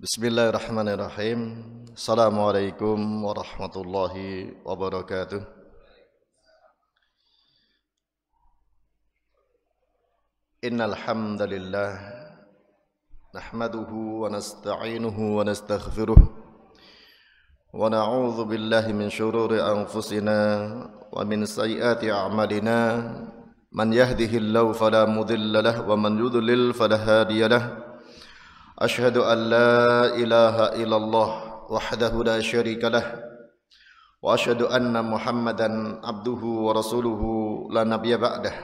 Bismillahirrahmanirrahim. Assalamualaikum warahmatullahi wabarakatuh. Innal hamdalillah nahmaduhu wa nasta'inuhu wa nastaghfiruh wa na'udzu billahi min shururi anfusina wa min sayyiati a'malina. Man yahdihillahu fala mudilla lahu wa man yudlil fala hadiya lahu. Ashhadu an la ilaha illallah wahdahu la syarika lah wa ashhadu anna Muhammadan abduhu wa rasuluhu la nabiyya ba'dah.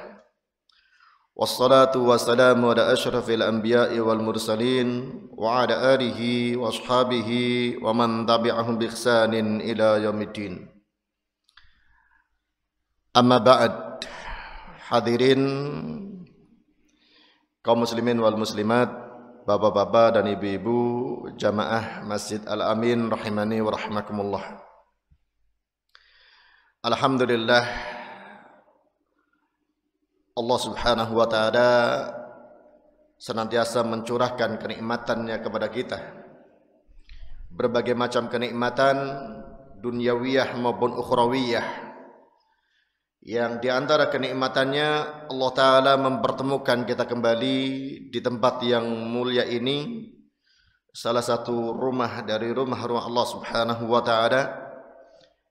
Wassalatu wassalamu ala asyrafil anbiya'i wal mursalin wa ala alihi wa ashabihi wa man tabi'ahum bi ihsanin ila yaumiddin. Amma ba'd. Hadirin kaum muslimin wal muslimat, bapak-bapak dan ibu-ibu jamaah Masjid Al-Amin rahimani wa rahmakumullah. Alhamdulillah, Allah subhanahu wa ta'ala senantiasa mencurahkan kenikmatannya kepada kita. Berbagai macam kenikmatan duniawiyah maupun ukhrawiyah, yang diantara kenikmatannya Allah Ta'ala mempertemukan kita kembali di tempat yang mulia ini, salah satu rumah dari rumah-rumah Allah Subhanahu wa Ta'ala,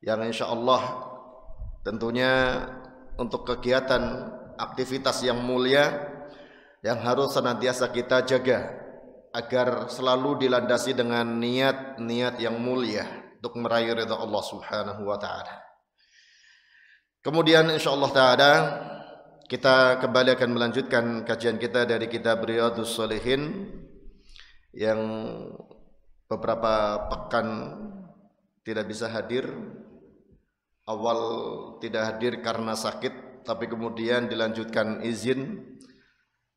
yang insyaallah tentunya untuk kegiatan aktivitas yang mulia yang harus senantiasa kita jaga agar selalu dilandasi dengan niat-niat yang mulia untuk meraih ridha Allah Subhanahu wa Ta'ala. Kemudian insyaallah ta'ala kita kembali akan melanjutkan kajian kita dari kitab Riyadhus Shalihin yang beberapa pekan tidak bisa hadir. Awal tidak hadir karena sakit, tapi kemudian dilanjutkan izin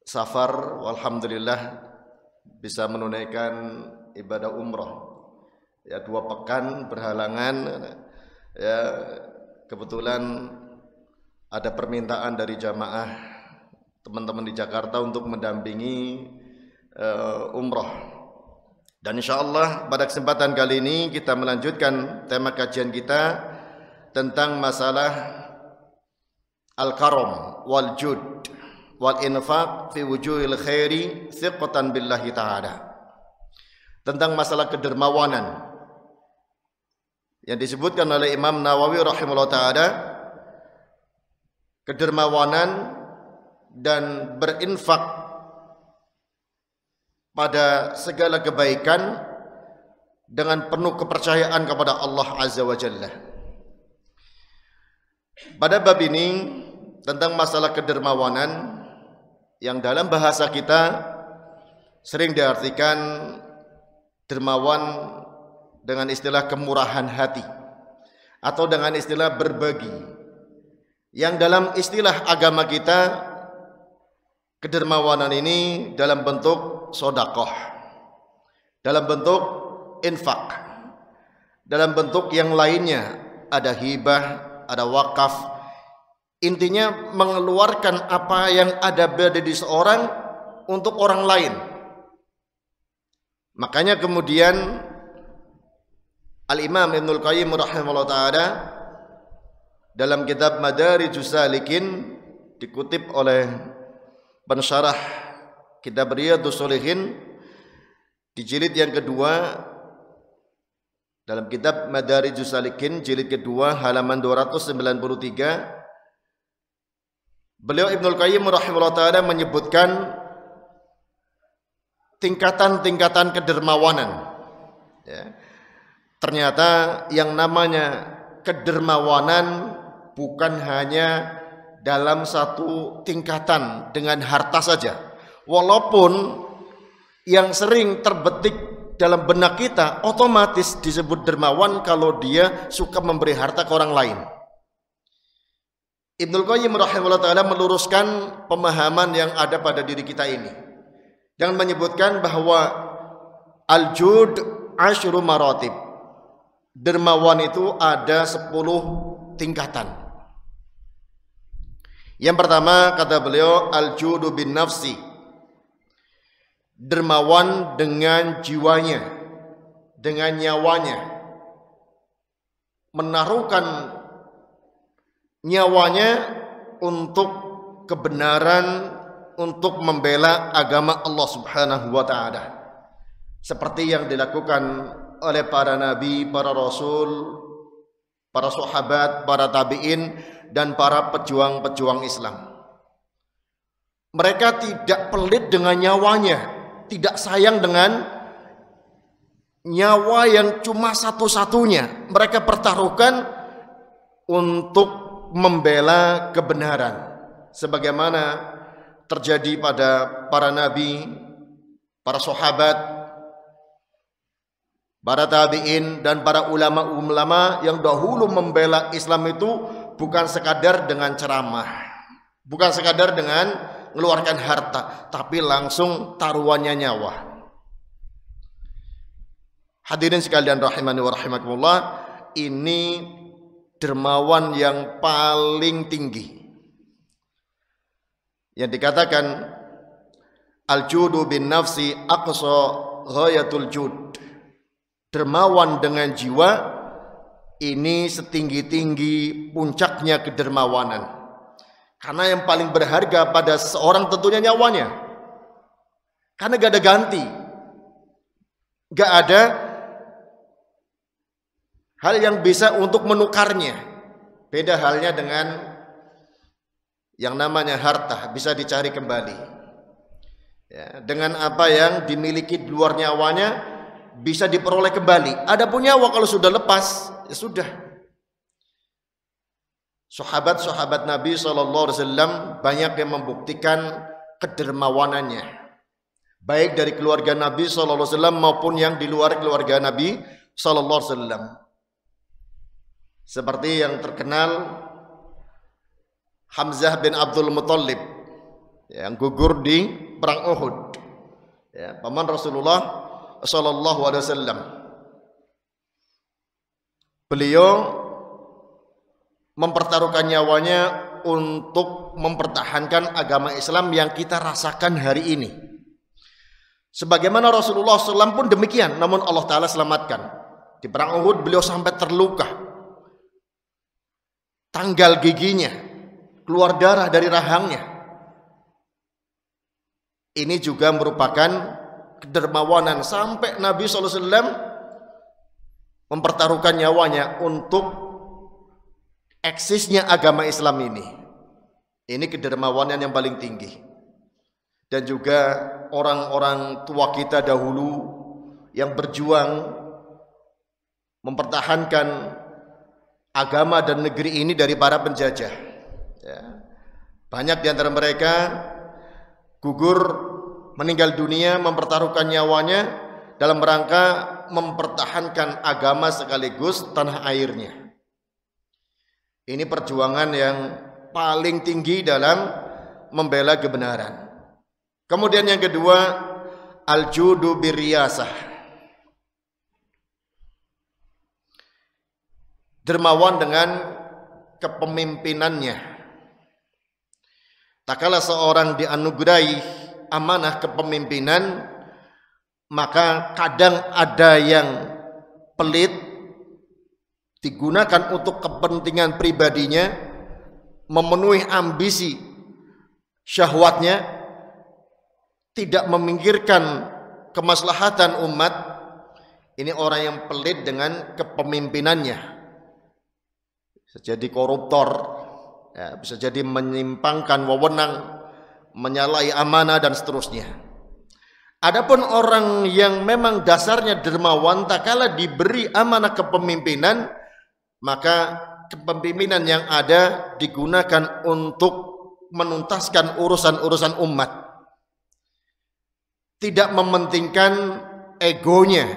safar, walhamdulillah bisa menunaikan ibadah umrah. Ya, 2 pekan berhalangan, ya kebetulan ada permintaan dari jamaah teman-teman di Jakarta untuk mendampingi umrah. Dan insyaallah pada kesempatan kali ini kita melanjutkan tema kajian kita tentang masalah al-karam wal jud wal infaq fi wujuhil khairi thiqatan billahi ta'ala. Tentang masalah kedermawanan yang disebutkan oleh Imam Nawawi rahimahullah ta'ala, kedermawanan dan berinfak pada segala kebaikan dengan penuh kepercayaan kepada Allah Azza wa Jalla. Pada bab ini tentang masalah kedermawanan yang dalam bahasa kita sering diartikan dermawan dengan istilah kemurahan hati atau dengan istilah berbagi. Yang dalam istilah agama kita, kedermawanan ini dalam bentuk sedekah, dalam bentuk infak, dalam bentuk yang lainnya, ada hibah, ada wakaf. Intinya mengeluarkan apa yang ada pada diri seorang untuk orang lain. Makanya kemudian Al-Imam Ibnul Qayyim rahimahullah ta'ala dalam kitab Madarijus Salikin, dikutip oleh pensyarah kitab Riyadhus Shalihin di jilid yang kedua, dalam kitab Madarijus Salikin jilid kedua halaman 293, beliau Ibnul Qayyim rahimahullah ta'ala menyebutkan tingkatan-tingkatan kedermawanan. Ya. Ternyata yang namanya kedermawanan bukan hanya dalam satu tingkatan dengan harta saja. Walaupun yang sering terbetik dalam benak kita otomatis disebut dermawan kalau dia suka memberi harta ke orang lain. Ibnul Qayyim rahimahullah ta'ala meluruskan pemahaman yang ada pada diri kita ini dan menyebutkan bahwa al-jud asyru maratib. Dermawan itu ada 10 tingkatan. Yang pertama kata beliau al-judu bin nafsi, dermawan dengan jiwanya, dengan nyawanya, menaruhkan nyawanya untuk kebenaran, untuk membela agama Allah Subhanahu wa ta'ala, seperti yang dilakukan oleh para nabi, para rasul, para sahabat, para tabi'in, dan para pejuang-pejuang Islam. Mereka tidak pelit dengan nyawanya, tidak sayang dengan nyawa yang cuma satu-satunya. Mereka pertaruhkan untuk membela kebenaran, sebagaimana terjadi pada para nabi, para sahabat, para tabi'in, dan para ulama-ulama yang dahulu membela Islam itu bukan sekadar dengan ceramah, bukan sekadar dengan mengeluarkan harta, tapi langsung taruhannya nyawa. Hadirin sekalian rahimani wa rahimakumullah, ini dermawan yang paling tinggi, yang dikatakan al-judu bin nafsi aqsa ghayatul jud. Dermawan dengan jiwa ini setinggi-tinggi puncaknya kedermawanan. Karena yang paling berharga pada seseorang tentunya nyawanya. Karena gak ada ganti, gak ada hal yang bisa untuk menukarnya. Beda halnya dengan yang namanya harta, bisa dicari kembali. Ya, dengan apa yang dimiliki di luar nyawanya bisa diperoleh kembali. Adapun nyawa kalau sudah lepas, ya sudah. Sahabat-sahabat Nabi SAW banyak yang membuktikan kedermawanannya, baik dari keluarga Nabi SAW maupun yang di luar keluarga Nabi SAW. Seperti yang terkenal Hamzah bin Abdul Muttalib yang gugur di perang Uhud, ya, paman Rasulullah sallallahu alaihi wasallam. Beliau mempertaruhkan nyawanya untuk mempertahankan agama Islam yang kita rasakan hari ini. Sebagaimana Rasulullah SAW pun demikian, namun Allah Ta'ala selamatkan. Di perang Uhud beliau sampai terluka, tanggal giginya, keluar darah dari rahangnya. Ini juga merupakan kedermawanan, sampai Nabi SAW mempertaruhkan nyawanya untuk eksisnya agama Islam ini. Ini kedermawanan yang paling tinggi. Dan juga orang-orang tua kita dahulu yang berjuang mempertahankan agama dan negeri ini dari para penjajah. Ya. Banyak di antara mereka gugur, meninggal dunia, mempertaruhkan nyawanya dalam rangka mempertahankan agama sekaligus tanah airnya. Ini perjuangan yang paling tinggi dalam membela kebenaran. Kemudian yang kedua, al-judu birriyasah. Dermawan dengan kepemimpinannya. Tak kala seorang dianugerahi amanah kepemimpinan, maka kadang ada yang pelit, digunakan untuk kepentingan pribadinya, memenuhi ambisi syahwatnya, tidak memikirkan kemaslahatan umat. Ini orang yang pelit dengan kepemimpinannya. Bisa jadi koruptor, ya, bisa jadi menyimpangkan wewenang, menyalahi amanah dan seterusnya. Adapun orang yang memang dasarnya dermawan, tak kala diberi amanah kepemimpinan, maka kepemimpinan yang ada digunakan untuk menuntaskan urusan-urusan umat. Tidak mementingkan egonya,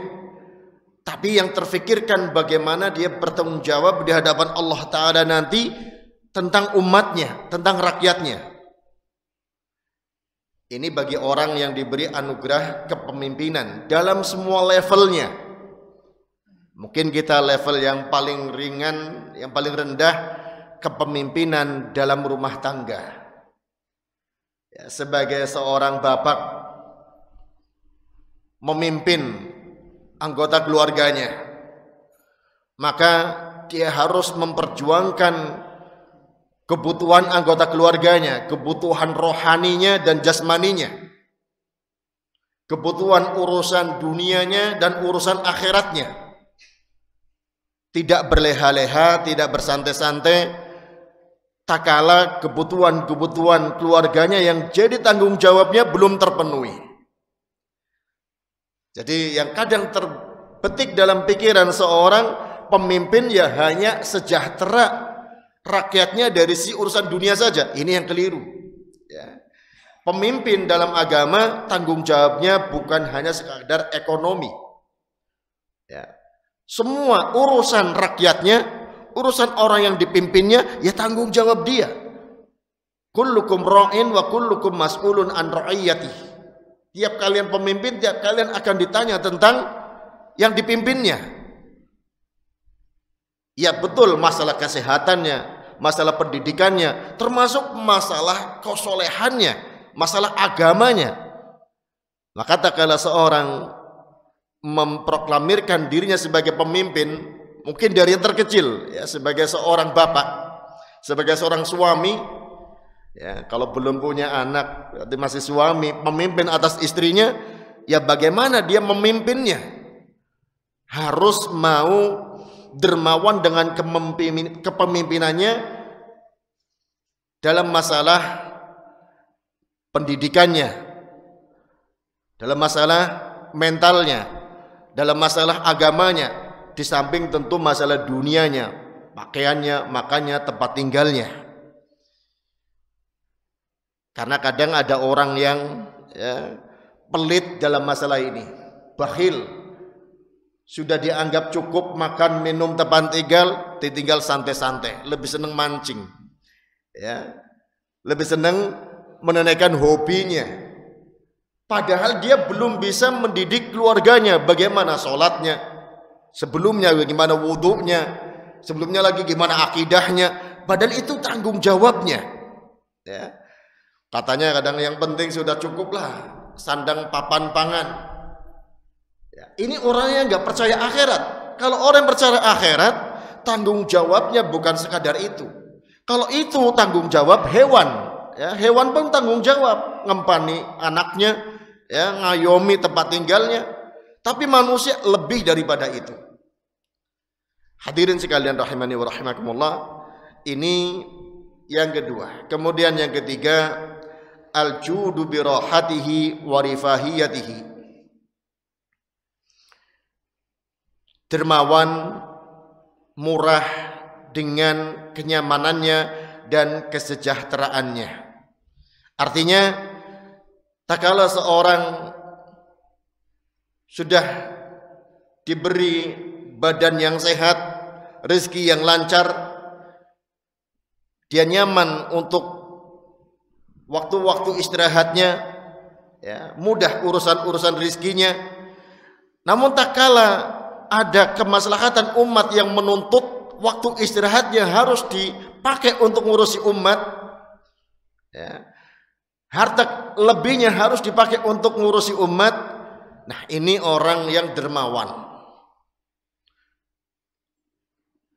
tapi yang terfikirkan bagaimana dia bertanggung jawab di hadapan Allah Ta'ala nanti tentang umatnya, tentang rakyatnya. Ini bagi orang yang diberi anugerah kepemimpinan dalam semua levelnya. Mungkin kita level yang paling ringan, yang paling rendah, kepemimpinan dalam rumah tangga. Ya, sebagai seorang bapak memimpin anggota keluarganya, maka dia harus memperjuangkan kebutuhan anggota keluarganya, kebutuhan rohaninya dan jasmaninya, kebutuhan urusan dunianya dan urusan akhiratnya. Tidak berleha-leha, tidak bersantai-santai, tak kala kebutuhan-kebutuhan keluarganya yang jadi tanggung jawabnya belum terpenuhi. Jadi yang kadang terbetik dalam pikiran seorang pemimpin ya hanya sejahtera rakyatnya dari si urusan dunia saja. Ini yang keliru. Ya. Pemimpin dalam agama tanggung jawabnya bukan hanya sekadar ekonomi. Ya. Semua urusan rakyatnya, urusan orang yang dipimpinnya, ya tanggung jawab dia. Kullukum ra'in wa kullukum mas'ulun an ra'iyatih. Tiap kalian pemimpin, tiap kalian akan ditanya tentang yang dipimpinnya. Ya betul, masalah kesehatannya, masalah pendidikannya, termasuk masalah kesolehannya, masalah agamanya. Maka tak kala seorang memproklamirkan dirinya sebagai pemimpin, mungkin dari yang terkecil, ya, sebagai seorang bapak, sebagai seorang suami, ya, kalau belum punya anak, berarti masih suami, pemimpin atas istrinya, ya bagaimana dia memimpinnya? Harus mau dermawan dengan kepemimpinannya dalam masalah pendidikannya, dalam masalah mentalnya, dalam masalah agamanya, di samping tentu masalah dunianya, pakaiannya, makannya, tempat tinggalnya. Karena kadang ada orang yang ya, pelit dalam masalah ini, bakhil, sudah dianggap cukup makan, minum, tempat tinggal, ditinggal santai-santai, lebih senang mancing, ya, lebih senang menunaikan hobinya. Padahal dia belum bisa mendidik keluarganya, bagaimana sholatnya, sebelumnya bagaimana wudhunya, sebelumnya lagi gimana akidahnya. Padahal itu tanggung jawabnya. Ya. Katanya kadang yang penting sudah cukuplah sandang papan pangan. Ya. Ini orang yang nggak percaya akhirat. Kalau orang yang percaya akhirat, tanggung jawabnya bukan sekadar itu. Kalau itu tanggung jawab hewan, ya, hewan pun tanggung jawab, ngempani anaknya, ya, ngayomi tempat tinggalnya. Tapi manusia lebih daripada itu. Hadirin sekalian rahimani wa rahimakumullah, ini yang kedua. Kemudian yang ketiga, al-judu bi rahatihi wa rifahiyatihi. Dermawan, murah dengan kenyamanannya dan kesejahteraannya. Artinya, tak kala seorang sudah diberi badan yang sehat, rezeki yang lancar, dia nyaman untuk waktu-waktu istirahatnya, ya, mudah urusan-urusan rezekinya. Namun tak kala ada kemaslahatan umat yang menuntut waktu istirahatnya harus dipakai untuk ngurusi umat, ya, harta lebihnya harus dipakai untuk ngurusi umat. Nah, ini orang yang dermawan.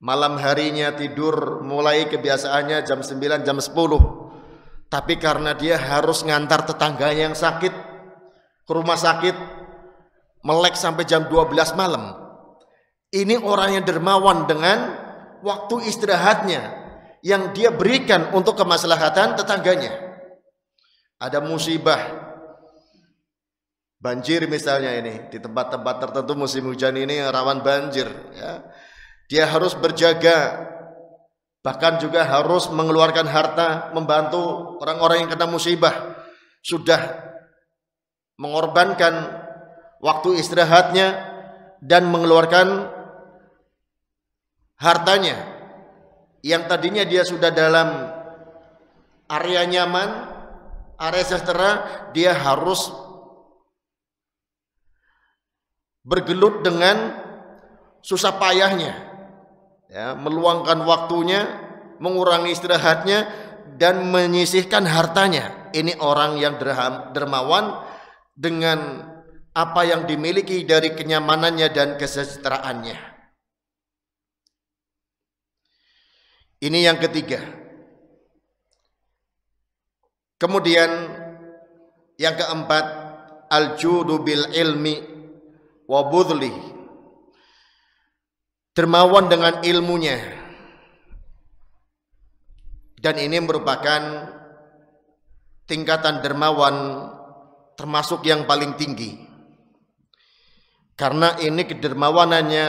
Malam harinya tidur mulai kebiasaannya jam 9, jam 10. Tapi karena dia harus ngantar tetangganya yang sakit ke rumah sakit, melek sampai jam 12 malam. Ini orang yang dermawan dengan waktu istirahatnya yang dia berikan untuk kemaslahatan tetangganya. Ada musibah, banjir misalnya, ini di tempat-tempat tertentu musim hujan ini rawan banjir, ya. Dia harus berjaga, bahkan juga harus mengeluarkan harta membantu orang-orang yang kena musibah. Sudah mengorbankan waktu istirahatnya dan mengeluarkan hartanya yang tadinya dia sudah dalam area nyaman, area sejahtera, dia harus bergelut dengan susah payahnya, ya, meluangkan waktunya, mengurangi istirahatnya, dan menyisihkan hartanya. Ini orang yang dermawan dengan apa yang dimiliki dari kenyamanannya dan kesejahteraannya. Ini yang ketiga. Kemudian yang keempat, al-judu bil ilmi wa budli. Dermawan dengan ilmunya. Dan ini merupakan tingkatan dermawan termasuk yang paling tinggi. Karena ini kedermawanannya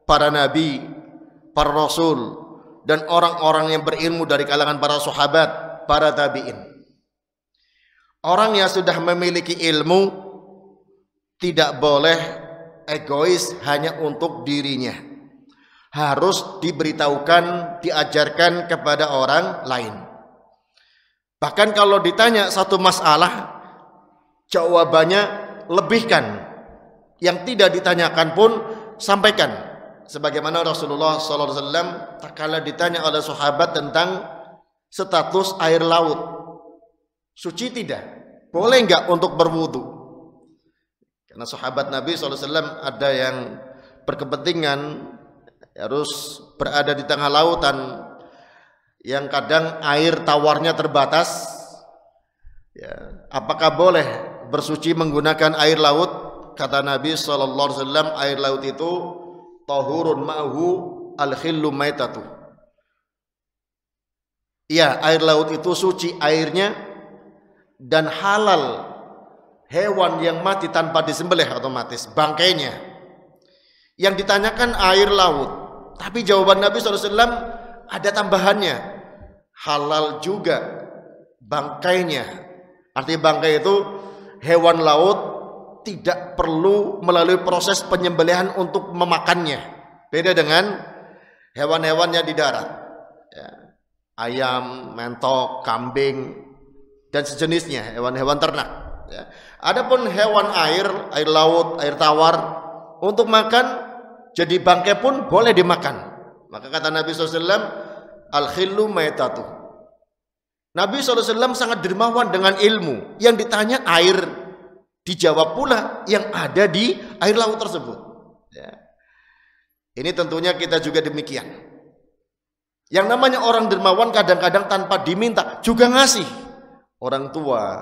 para nabi, para rasul, dan orang-orang yang berilmu dari kalangan para sahabat, para tabi'in. Orang yang sudah memiliki ilmu tidak boleh egois hanya untuk dirinya. Harus diberitahukan, diajarkan kepada orang lain. Bahkan kalau ditanya satu masalah, jawabannya lebihkan. Yang tidak ditanyakan pun sampaikan. Sebagaimana Rasulullah SAW tak kala ditanya oleh sahabat tentang status air laut, suci tidak? Boleh enggak untuk berwudu? Karena sahabat Nabi SAW ada yang berkepentingan harus berada di tengah lautan yang kadang air tawarnya terbatas, ya, apakah boleh bersuci menggunakan air laut? Kata Nabi SAW, air laut itu tahurun ma'hu al-khillu maitatu. Ya, air laut itu suci airnya dan halal hewan yang mati tanpa disembelih otomatis, bangkainya. Yang ditanyakan air laut, tapi jawaban Nabi SAW ada tambahannya, halal juga bangkainya. Arti bangkai itu hewan laut tidak perlu melalui proses penyembelihan untuk memakannya. Beda dengan hewan-hewannya di darat, ya, ayam, mentok, kambing, dan sejenisnya, hewan-hewan ternak, ya. Adapun hewan air laut, air tawar, untuk makan jadi bangkai pun boleh dimakan. Maka kata Nabi SAW, al-khillu maitatu. Nabi SAW sangat dermawan dengan ilmu. Yang ditanya air, dijawab pula yang ada di air laut tersebut, ya. Ini tentunya kita juga demikian. Yang namanya orang dermawan kadang-kadang tanpa diminta juga ngasih. Orang tua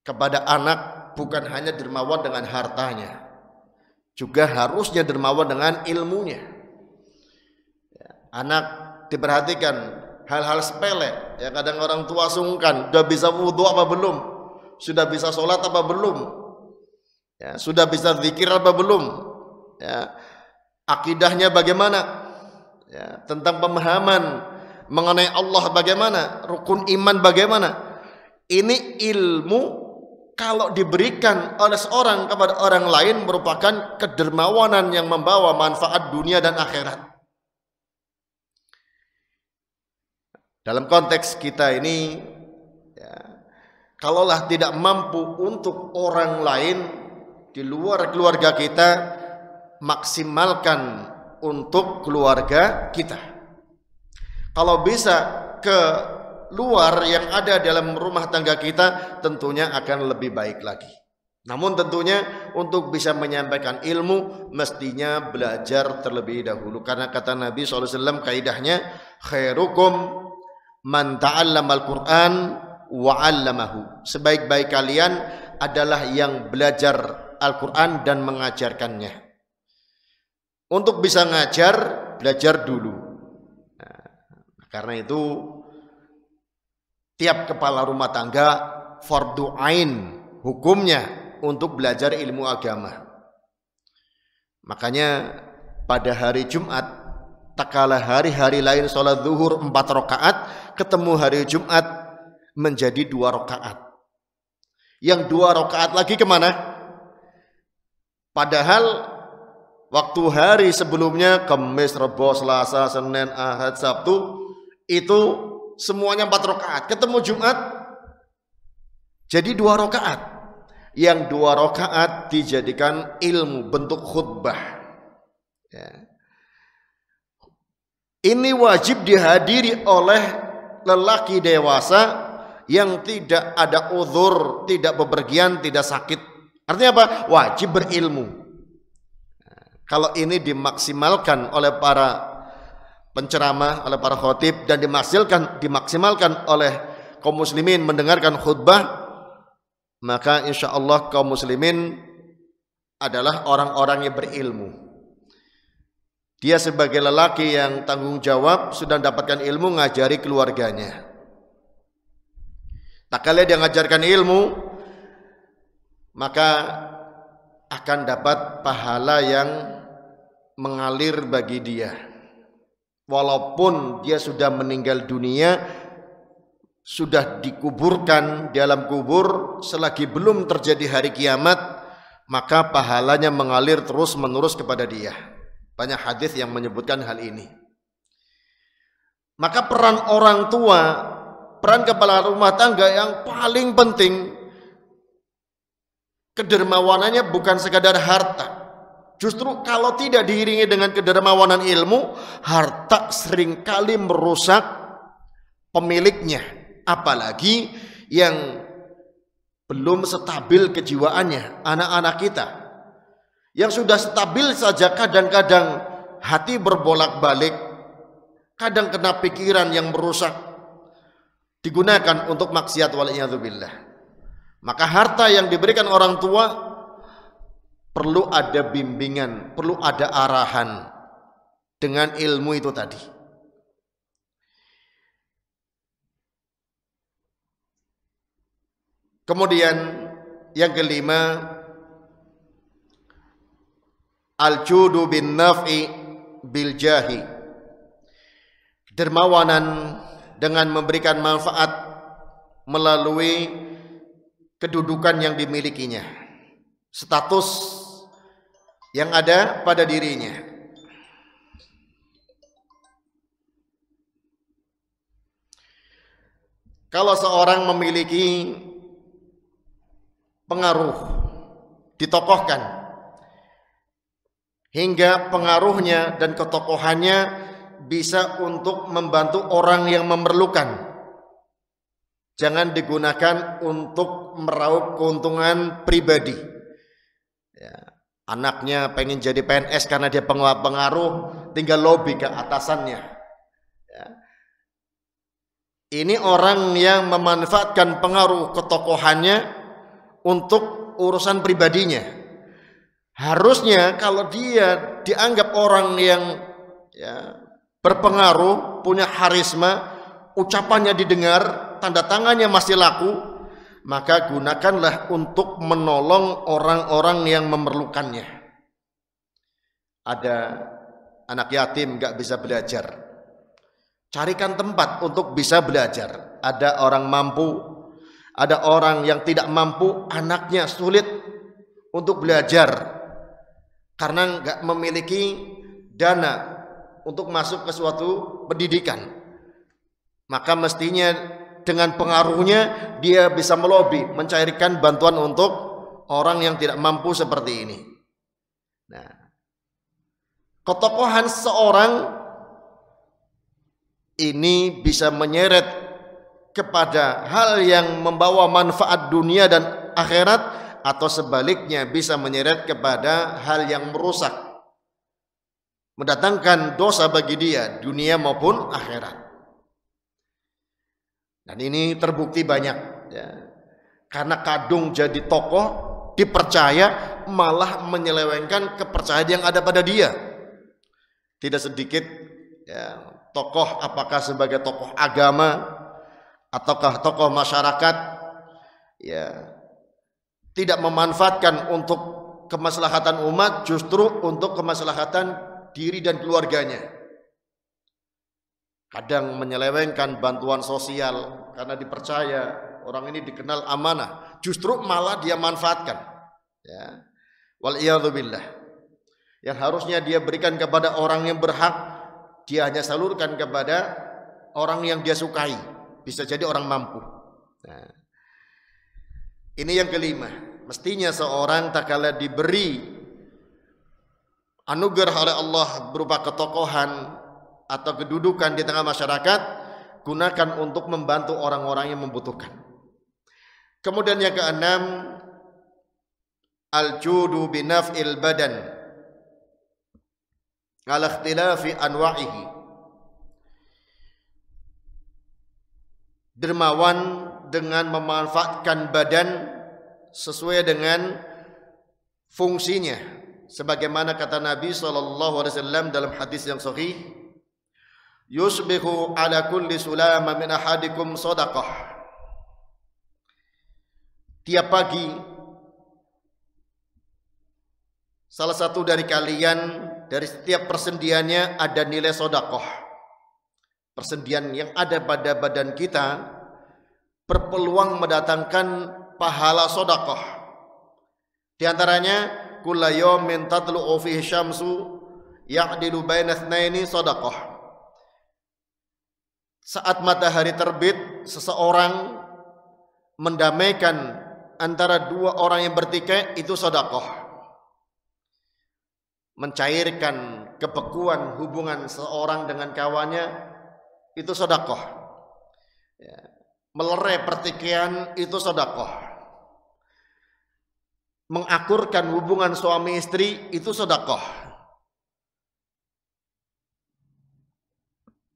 kepada anak bukan hanya dermawan dengan hartanya, juga harusnya dermawan dengan ilmunya. Anak diperhatikan hal-hal sepele, ya kadang orang tua sungkan, sudah bisa wudhu apa belum, sudah bisa sholat apa belum, ya, sudah bisa zikir apa belum, ya, akidahnya bagaimana, ya, tentang pemahaman mengenai Allah bagaimana, rukun iman bagaimana. Ini ilmu kalau diberikan oleh seorang kepada orang lain merupakan kedermawanan yang membawa manfaat dunia dan akhirat. Dalam konteks kita ini, ya, kalaulah tidak mampu untuk orang lain di luar keluarga kita, maksimalkan untuk keluarga kita. Kalau bisa ke luar yang ada dalam rumah tangga kita, tentunya akan lebih baik lagi. Namun tentunya untuk bisa menyampaikan ilmu mestinya belajar terlebih dahulu, karena kata Nabi SAW, kaidahnya khairukum man ta'allamal Qur'an wa 'allamahu. Sebaik-baik kalian adalah yang belajar Al-Qur'an dan mengajarkannya. Untuk bisa ngajar, belajar dulu. Nah, karena itu tiap kepala rumah tangga fardu ain hukumnya untuk belajar ilmu agama. Makanya pada hari Jumat, tak kalah hari-hari lain sholat zuhur 4 rakaat, ketemu hari Jumat menjadi 2 rakaat. Yang 2 rakaat lagi kemana? Padahal waktu hari sebelumnya, Kamis, Rebo, Selasa, Senin, Ahad, Sabtu, itu semuanya 4 rakaat. Ketemu Jumat jadi 2 rakaat. Yang 2 rakaat dijadikan ilmu, bentuk khutbah, ya. Ini wajib dihadiri oleh lelaki dewasa yang tidak ada uzur, tidak bepergian, tidak sakit. Artinya apa? Wajib berilmu. Kalau ini dimaksimalkan oleh para penceramah, oleh para khotib, dan dimaksimalkan oleh kaum muslimin mendengarkan khutbah, maka insya Allah kaum muslimin adalah orang-orang yang berilmu. Dia sebagai lelaki yang tanggung jawab sudah mendapatkan ilmu, ngajari keluarganya. Tak kala dia mengajarkan ilmu, maka akan dapat pahala yang mengalir bagi dia. Walaupun dia sudah meninggal dunia, sudah dikuburkan di alam kubur, selagi belum terjadi hari kiamat, maka pahalanya mengalir terus menerus kepada dia. Banyak hadis yang menyebutkan hal ini. Maka peran orang tua, peran kepala rumah tangga yang paling penting, kedermawanannya bukan sekadar harta. Justru kalau tidak diiringi dengan kedermawanan ilmu, harta seringkali merusak pemiliknya. Apalagi yang belum stabil kejiwaannya, anak-anak kita. Yang sudah stabil saja kadang-kadang hati berbolak-balik, kadang kena pikiran yang merusak, digunakan untuk maksiat waliyadzubillah. Maka harta yang diberikan orang tua perlu ada bimbingan, perlu ada arahan dengan ilmu itu tadi. Kemudian yang kelima, al-judu bin naf'i bil jahi. Dermawanan dengan memberikan manfaat melalui kedudukan yang dimilikinya, status yang ada pada dirinya. Kalau seorang memiliki pengaruh, ditokohkan, hingga pengaruhnya dan ketokohannya bisa untuk membantu orang yang memerlukan, jangan digunakan untuk meraup keuntungan pribadi. Ya, anaknya pengen jadi PNS karena dia pengaruh, tinggal lobby ke atasannya. Ya. Ini orang yang memanfaatkan pengaruh ketokohannya untuk urusan pribadinya. Harusnya kalau dia dianggap orang yang ya, berpengaruh, punya harisma, ucapannya didengar, tanda tangannya masih laku, maka gunakanlah untuk menolong orang-orang yang memerlukannya. Ada anak yatim gak bisa belajar, carikan tempat untuk bisa belajar. Ada orang mampu, ada orang yang tidak mampu, anaknya sulit untuk belajar karena nggak memiliki dana untuk masuk ke suatu pendidikan, maka mestinya dengan pengaruhnya dia bisa melobi, mencairkan bantuan untuk orang yang tidak mampu seperti ini. Nah, ketokohan seorang ini bisa menyeret kepada hal yang membawa manfaat dunia dan akhirat, atau sebaliknya bisa menyeret kepada hal yang merusak, mendatangkan dosa bagi dia dunia maupun akhirat. Dan ini terbukti banyak ya. Karena kadung jadi tokoh dipercaya malah menyelewengkan kepercayaan yang ada pada dia. Tidak sedikit ya, tokoh, apakah sebagai tokoh agama ataukah tokoh masyarakat, ya tidak memanfaatkan untuk kemaslahatan umat, justru untuk kemaslahatan diri dan keluarganya. Kadang menyelewengkan bantuan sosial karena dipercaya orang ini dikenal amanah, justru malah dia manfaatkan. Ya. Wal'iyadzubillah. Yang harusnya dia berikan kepada orang yang berhak, dia hanya salurkan kepada orang yang dia sukai, bisa jadi orang mampu. Nah, ini yang kelima. Mestinya seorang tak kala diberi anugerah oleh Allah berupa ketokohan atau kedudukan di tengah masyarakat, gunakan untuk membantu orang-orang yang membutuhkan. Kemudian yang keenam, al-judu binaf'il badan ala ikhtilafi anwa'ihi. Dermawan dengan memanfaatkan badan sesuai dengan fungsinya, sebagaimana kata Nabi SAW dalam hadis yang sahih, yusbihu ala kulli sulama min ahadikum sadaqah. Tiap pagi salah satu dari kalian, dari setiap persendiannya ada nilai sedekah. Persendian yang ada pada badan kita berpeluang mendatangkan pahala sedekah. Di antaranya kulla yawmin tatlu'u fihi syamsu ya'dilu baina itsnaini sedekah. Saat matahari terbit, seseorang mendamaikan antara dua orang yang bertikai, itu sedekah. Mencairkan kebekuan hubungan seorang dengan kawannya, itu sedekah. Ya. Melerai pertikaian, itu sedekah. Mengakurkan hubungan suami istri, itu sedekah.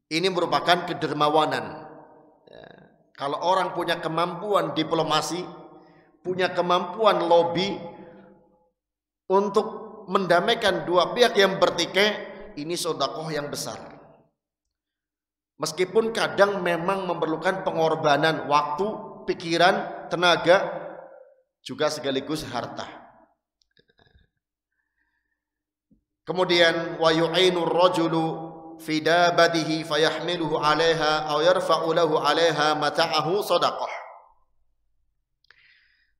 Ini merupakan kedermawanan. Ya. Kalau orang punya kemampuan diplomasi, punya kemampuan lobby untuk mendamaikan dua pihak yang bertikai, ini sedekah yang besar. Meskipun kadang memang memerlukan pengorbanan waktu, pikiran, tenaga, juga sekaligus harta. Kemudian wa yu'inu ar-rajulu fi dabatihi fayahmiluhu 'alaiha aw yarfa'u lahu 'alaiha mata'ahu shadaqah.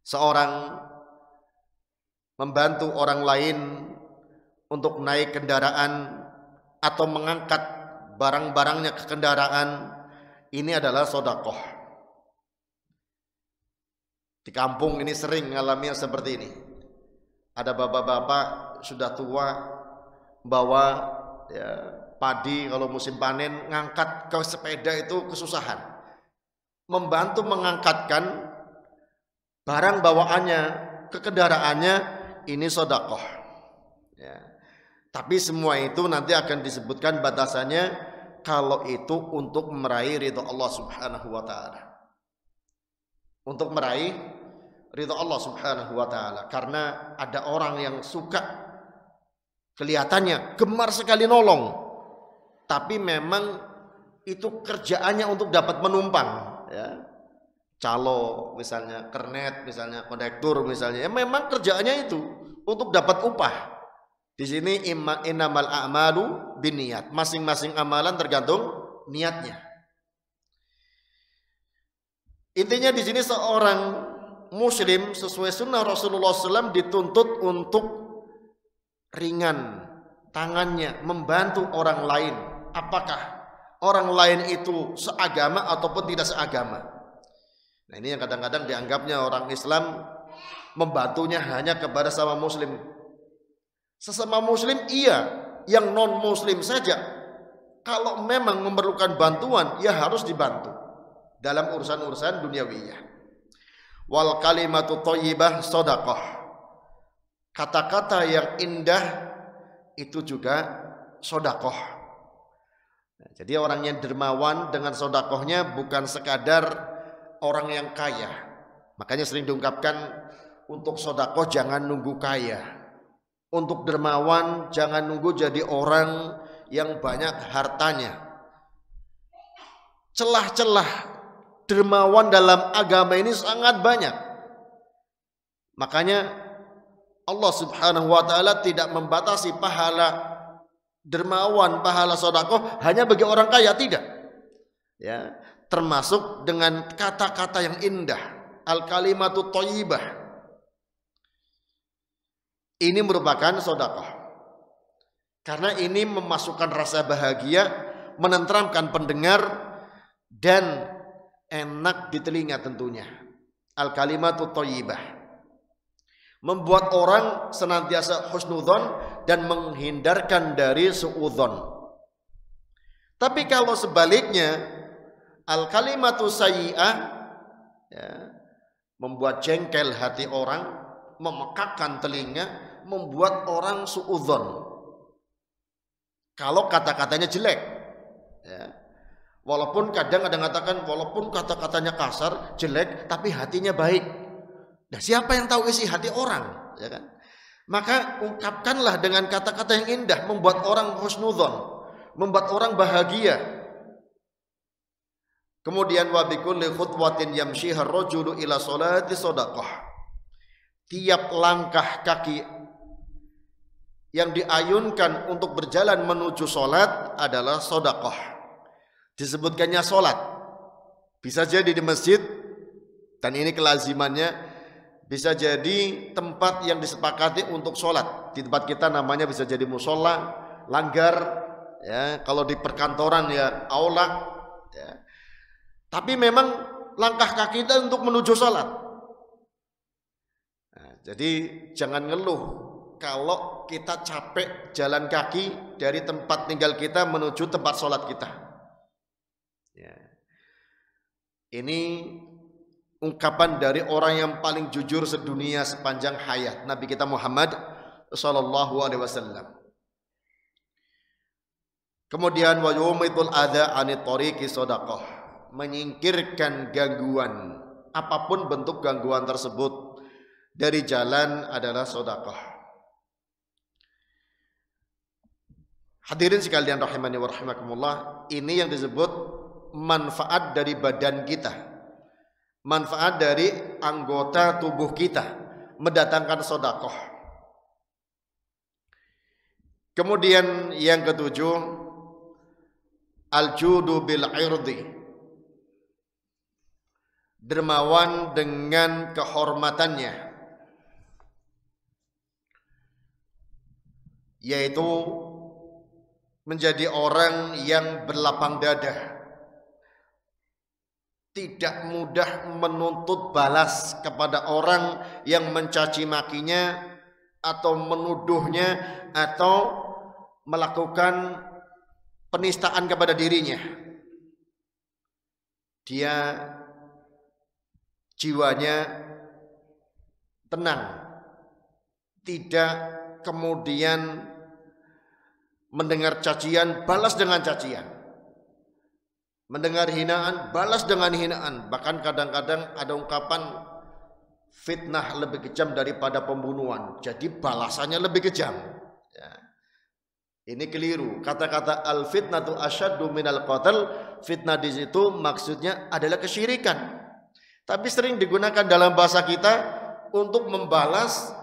Seorang membantu orang lain untuk naik kendaraan atau mengangkat barang-barangnya ke kendaraan, ini adalah sedekah. Di kampung ini sering mengalami seperti ini. Ada bapak-bapak sudah tua bawa ya, padi kalau musim panen, ngangkat ke sepeda itu kesusahan. Membantu mengangkatkan barang bawaannya ke kendaraannya, ini sedekah. Ya. Tapi semua itu nanti akan disebutkan batasannya, kalau itu untuk meraih ridha Allah Subhanahu wa taala. Untuk meraih ridha Allah Subhanahu wa taala. Karena ada orang yang suka kelihatannya gemar sekali nolong, tapi memang itu kerjaannya untuk dapat menumpang, ya. Calo misalnya, kernet misalnya, kondektur misalnya, ya memang kerjaannya itu untuk dapat upah. Di sini innamal a'malu binniyat, masing-masing amalan tergantung niatnya. Intinya di sini seorang muslim sesuai sunnah Rasulullah SAW dituntut untuk ringan tangannya membantu orang lain. Apakah orang lain itu seagama ataupun tidak seagama? Nah, ini yang kadang-kadang dianggapnya orang Islam membantunya hanya kepada sama muslim. Sesama muslim iya, yang non muslim saja kalau memang memerlukan bantuan ya harus dibantu dalam urusan-urusan duniawiyah. Wal kalimatu thayyibah shadaqah. Kata-kata yang indah itu juga sedekah. Nah, jadi orang yang dermawan dengan sedekahnya bukan sekadar orang yang kaya. Makanya sering diungkapkan, untuk sedekah jangan nunggu kaya. Untuk dermawan jangan nunggu jadi orang yang banyak hartanya. Celah-celah dermawan dalam agama ini sangat banyak. Makanya Allah Subhanahu wa taala tidak membatasi pahala dermawan, pahala sedekah hanya bagi orang kaya, tidak. Ya, termasuk dengan kata-kata yang indah, al kalimatu thayyibah. Ini merupakan sedekah. Karena ini memasukkan rasa bahagia, menenteramkan pendengar dan enak di telinga tentunya. Al kalimatu thayyibah membuat orang senantiasa husnudzon dan menghindarkan dari suudzon. Tapi kalau sebaliknya, al kalimatu sayyi'ah, ya, membuat jengkel hati orang, memekakkan telinga, membuat orang suudzon. Kalau kata-katanya jelek, ya. Walaupun kadang ada mengatakan, walaupun kata-katanya kasar, jelek, tapi hatinya baik. Nah, siapa yang tahu isi hati orang, ya kan? Maka ungkapkanlah dengan kata-kata yang indah, membuat orang husnudzon, membuat orang bahagia. Kemudian wa bikulli khutwatin yamshiha ar-rajulu ila sholati shadaqah. Tiap langkah kaki yang diayunkan untuk berjalan menuju sholat adalah sedekah. Disebutkannya sholat, bisa jadi di masjid, dan ini kelazimannya. Bisa jadi tempat yang disepakati untuk sholat. Di tempat kita namanya bisa jadi musola, langgar, ya. Kalau di perkantoran ya aula, ya. Tapi memang langkah kaki kita untuk menuju sholat. Nah, jadi jangan ngeluh kalau kita capek jalan kaki dari tempat tinggal kita menuju tempat sholat kita. Ya. Ini ungkapan dari orang yang paling jujur sedunia sepanjang hayat, Nabi kita Muhammad sallallahu alaihi wasallam. Kemudian wa yumitul adza anit tariqi shadaqah, menyingkirkan gangguan, apapun bentuk gangguan tersebut dari jalan adalah sedekah. Hadirin sekalian rahimani wa rahimakumullah, ini yang disebut manfaat dari badan kita. Manfaat dari anggota tubuh kita mendatangkan sedekah. Kemudian yang ketujuh, al-judu bil irdi, dermawan dengan kehormatannya, yaitu menjadi orang yang berlapang dada, tidak mudah menuntut balas kepada orang yang mencaci makinya atau menuduhnya atau melakukan penistaan kepada dirinya. Dia jiwanya tenang, tidak kemudian mendengar cacian balas dengan cacian, mendengar hinaan balas dengan hinaan. Bahkan kadang-kadang ada ungkapan fitnah lebih kejam daripada pembunuhan. Jadi balasannya lebih kejam. Ya. Ini keliru. Kata-kata al-fitnatu asyaddu minal qatl, fitnah di situ maksudnya adalah kesyirikan. Tapi sering digunakan dalam bahasa kita untuk membalas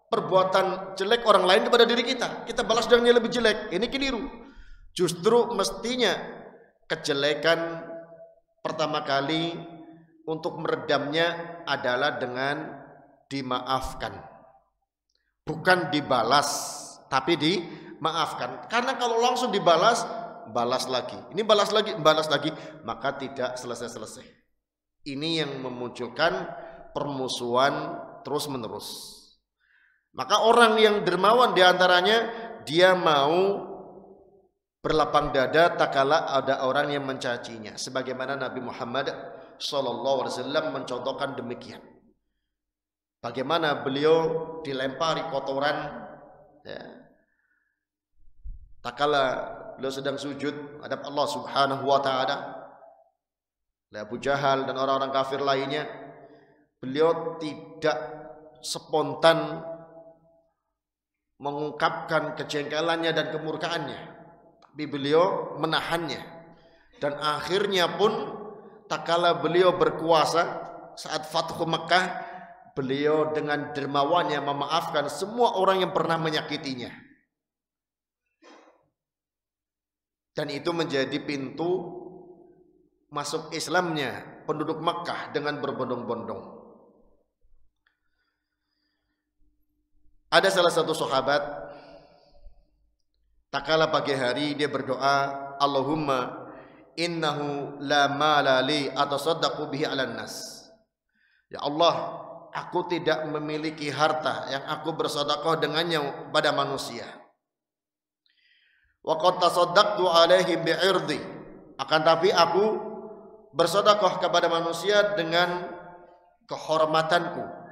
perbuatan jelek orang lain kepada diri kita. Kita balas dengan yang lebih jelek. Ini keliru. Justru mestinya kejelekan pertama kali untuk meredamnya adalah dengan dimaafkan. Bukan dibalas, tapi dimaafkan. Karena kalau langsung dibalas, balas lagi. Ini balas lagi, maka tidak selesai-selesai. Ini yang memunculkan permusuhan terus-menerus. Maka orang yang dermawan diantaranya, dia mau berlapang dada tak kala ada orang yang mencacinya. Sebagaimana Nabi Muhammad SAW mencontohkan demikian. Bagaimana beliau dilempari kotoran, ya. Tak kala beliau sedang sujud hadap Allah Subhanahu wa Ta'ala, Abu Jahal dan orang-orang kafir lainnya, beliau tidak spontan mengungkapkan kejengkelannya dan kemurkaannya, tapi beliau menahannya. Dan akhirnya pun tak kala beliau berkuasa saat Fathu Mekah, beliau dengan dermawannya memaafkan semua orang yang pernah menyakitinya. Dan itu menjadi pintu masuk Islamnya penduduk Makkah dengan berbondong-bondong. Ada salah satu sahabat, tak kala pagi hari dia berdoa, Allahumma innahu la mala li atasaddaqu bihi 'alan nas. Ya Allah, aku tidak memiliki harta yang aku bersedekah dengannya pada manusia. Wa qad tasaddaqtu 'alaihim bi'irdi. Akan tapi aku bersedekah kepada manusia dengan kehormatanku.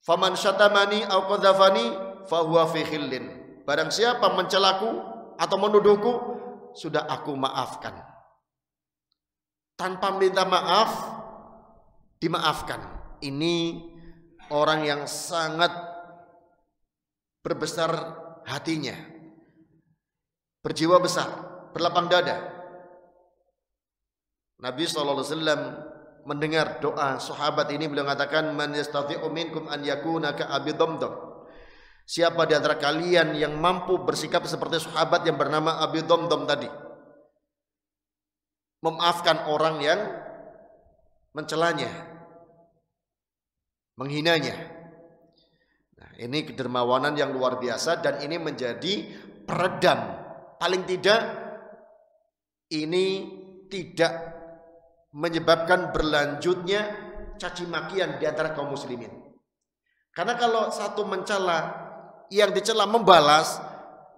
Faman syatamani aw qadzafani fahuwa fi khillin. Barang siapa mencelaku atau menuduhku, sudah aku maafkan. Tanpa minta maaf, dimaafkan. Ini orang yang sangat berbesar hatinya, berjiwa besar, berlapang dada. Nabi SAW mendengar doa sahabat ini, beliau mengatakan, man yastati'u minkum an yakuna ka Abi Damdam. Siapa di antara kalian yang mampu bersikap seperti sahabat yang bernama Abi Damdam tadi, memaafkan orang yang mencelanya, menghinanya. Nah, ini kedermawanan yang luar biasa, dan ini menjadi peredam. Paling tidak ini tidak menyebabkan berlanjutnya caci makian di antara kaum muslimin. Karena kalau satu mencela, yang dicela membalas,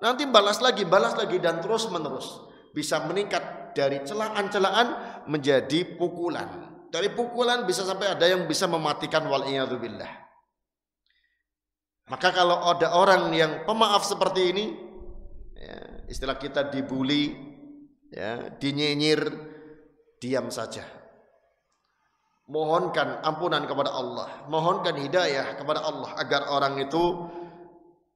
nanti balas lagi dan terus menerus. Bisa meningkat dari celaan-celaan menjadi pukulan. Dari pukulan bisa sampai ada yang bisa mematikan, wal'iyadzubillah. Maka kalau ada orang yang pemaaf seperti ini, ya, istilah kita dibully, ya, dinyinyir, diam saja. Mohonkan ampunan kepada Allah, mohonkan hidayah kepada Allah agar orang itu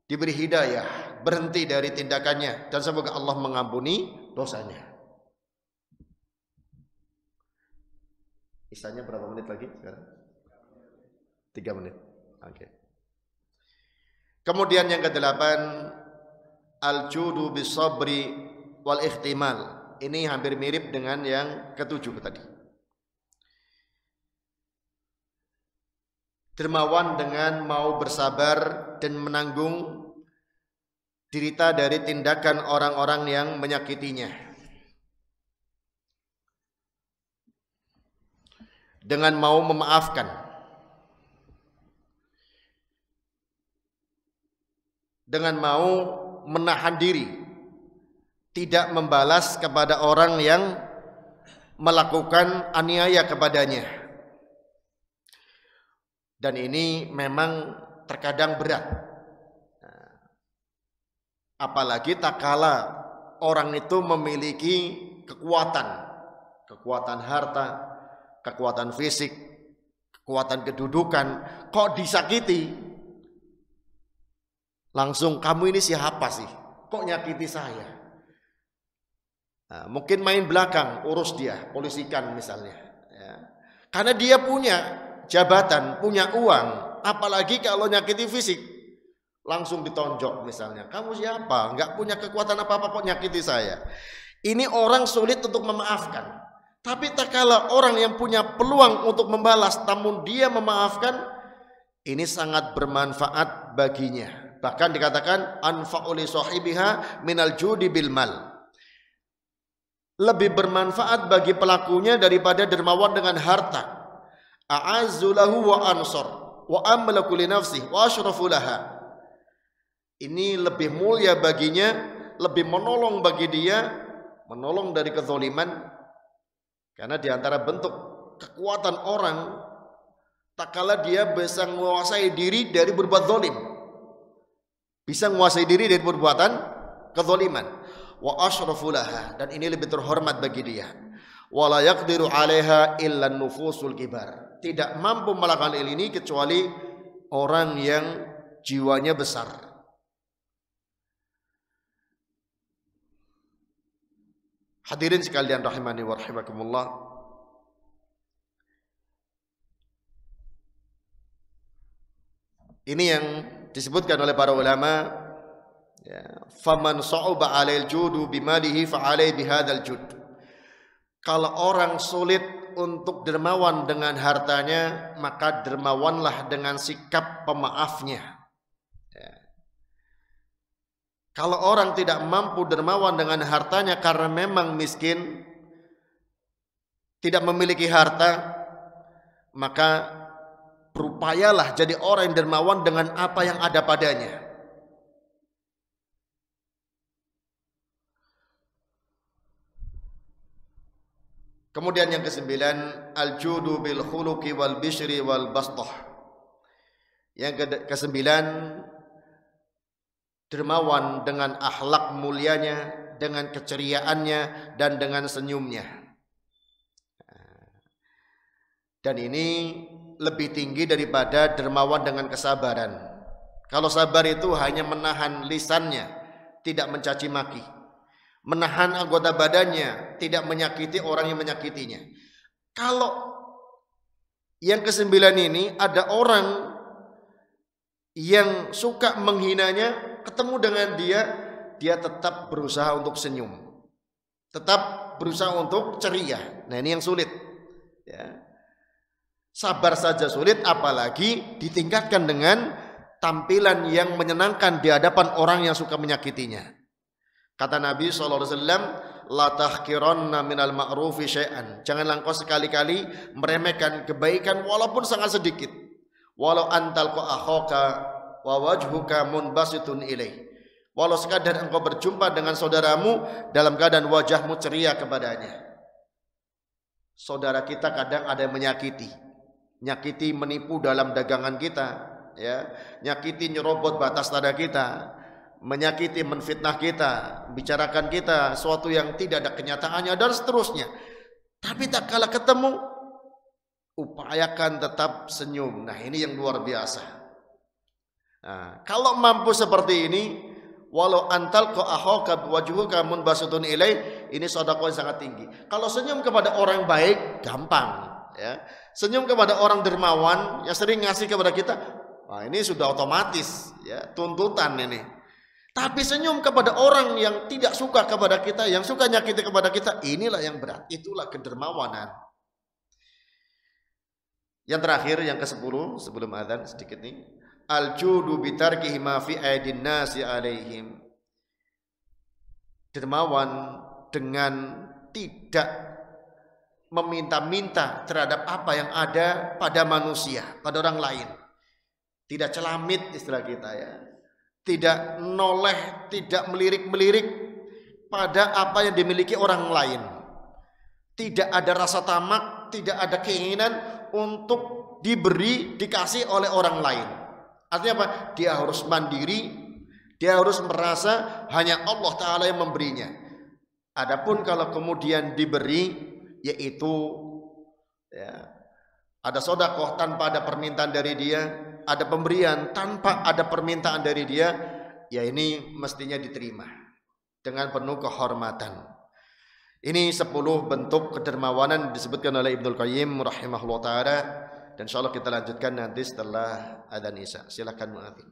diberi hidayah, berhenti dari tindakannya, dan semoga Allah mengampuni dosanya. Isanya berapa menit lagi sekarang? 3 menit. Oke. Kemudian yang ke-8, al-judu bisabri wal ihtimal. Ini hampir mirip dengan yang ke-7 tadi. Dermawan dengan mau bersabar dan menanggung derita dari tindakan orang-orang yang menyakitinya. Dengan mau memaafkan. Dengan mau menahan diri, tidak membalas kepada orang yang melakukan aniaya kepadanya. Dan ini memang terkadang berat. Apalagi tak kala orang itu memiliki kekuatan harta, kekuatan fisik, kekuatan kedudukan, kok disakiti? Langsung, kamu ini siapa sih? Kok nyakiti saya? Nah, mungkin main belakang, urus dia, polisikan misalnya. Ya. Karena dia punya jabatan, punya uang, apalagi kalau nyakiti fisik, langsung ditonjok misalnya. Kamu siapa? Nggak punya kekuatan apa-apa kok nyakiti saya. Ini orang sulit untuk memaafkan. Tapi tak kala orang yang punya peluang untuk membalas, namun dia memaafkan, ini sangat bermanfaat baginya. Bahkan dikatakan anfa'u li sahibiha minal judi bil mal. Lebih bermanfaat bagi pelakunya daripada dermawan dengan harta. A'azzu lahu wa ansor wa amlaku li nafsihi wa asyrafu laha. Ini lebih mulia baginya, lebih menolong bagi dia, menolong dari kezaliman. Karena diantara bentuk kekuatan orang, tak kala dia bisa menguasai diri dari berbuat zalim, bisa menguasai diri dari perbuatan kezaliman. Wa asyrafu laha, dan ini lebih terhormat bagi dia. Wa la yaqdiru 'alaiha illa nufusul kibar. Tidak mampu melakukan ini kecuali orang yang jiwanya besar. Hadirin sekalian rahimani wa rahimakumullah. Ini yang disebutkan oleh para ulama, ya, faman sa'uba 'alail judu bimalihi fa 'alai bihadzal jud. Kalau orang sulit untuk dermawan dengan hartanya, maka dermawanlah dengan sikap pemaafnya. Kalau orang tidak mampu dermawan dengan hartanya karena memang miskin, tidak memiliki harta, maka berupayalah jadi orang yang dermawan dengan apa yang ada padanya. Kemudian yang ke-9, al-judu bil khuluqi wal bishri wal bastah. Yang ke-9, dermawan dengan akhlak mulianya, dengan keceriaannya, dan dengan senyumnya. Dan ini lebih tinggi daripada dermawan dengan kesabaran. Kalau sabar itu hanya menahan lisannya, tidak mencaci maki, menahan anggota badannya, tidak menyakiti orang yang menyakitinya. Kalau yang ke-9 ini ada orang yang suka menghinanya, ketemu dengan dia tetap berusaha untuk senyum, tetap berusaha untuk ceria. Nah, ini yang sulit, ya. Sabar saja sulit, apalagi ditingkatkan dengan tampilan yang menyenangkan di hadapan orang yang suka menyakitinya. Kata Nabi SAW, la tahkiranna minal ma'rufi syai'an. Janganlah engkau sekali-kali meremehkan kebaikan walaupun sangat sedikit. Walau antal ko akhaka wa wajhuka munbasitun ilaih. Walau sekadar engkau berjumpa dengan saudaramu dalam keadaan wajahmu ceria kepadanya. Saudara kita kadang ada yang menyakiti, menipu dalam dagangan kita, ya, nyakiti, nyerobot batas tanda kita, menyakiti, menfitnah kita, bicarakan kita sesuatu yang tidak ada kenyataannya dan seterusnya. Tapi tak kala ketemu, upayakan tetap senyum. Nah, ini yang luar biasa. Nah, kalau mampu seperti ini, walau antal ko akhaka wajhuka munbasutun ilai, ini sedekah yang sangat tinggi. Kalau senyum kepada orang baik gampang, ya. Senyum kepada orang dermawan yang sering ngasih kepada kita, nah ini sudah otomatis, ya, tuntutan ini. Tapi senyum kepada orang yang tidak suka kepada kita, yang suka nyakiti kepada kita, inilah yang berat. Itulah kedermawanan. Yang terakhir, yang ke-10 sebelum adzan sedikit nih, al-judu bitarkihi ma fi aidin nasi alaihim. Dermawan dengan tidak meminta-minta terhadap apa yang ada pada manusia, pada orang lain. Tidak celamit istilah kita, ya. Tidak noleh, tidak melirik-melirik pada apa yang dimiliki orang lain. Tidak ada rasa tamak, tidak ada keinginan untuk diberi, dikasih oleh orang lain. Artinya apa? Dia harus mandiri, dia harus merasa hanya Allah Ta'ala yang memberinya. Adapun kalau kemudian diberi, yaitu, ya, Ada sedekah tanpa ada permintaan dari dia, ada pemberian tanpa ada permintaan dari dia, ya ini mestinya diterima dengan penuh kehormatan. Ini 10 bentuk kedermawanan disebutkan oleh Ibnul Qayyim rahimahullah ta'ala. Dan insyaallah kita lanjutkan nanti setelah adzan Isya. Silakan muadzin.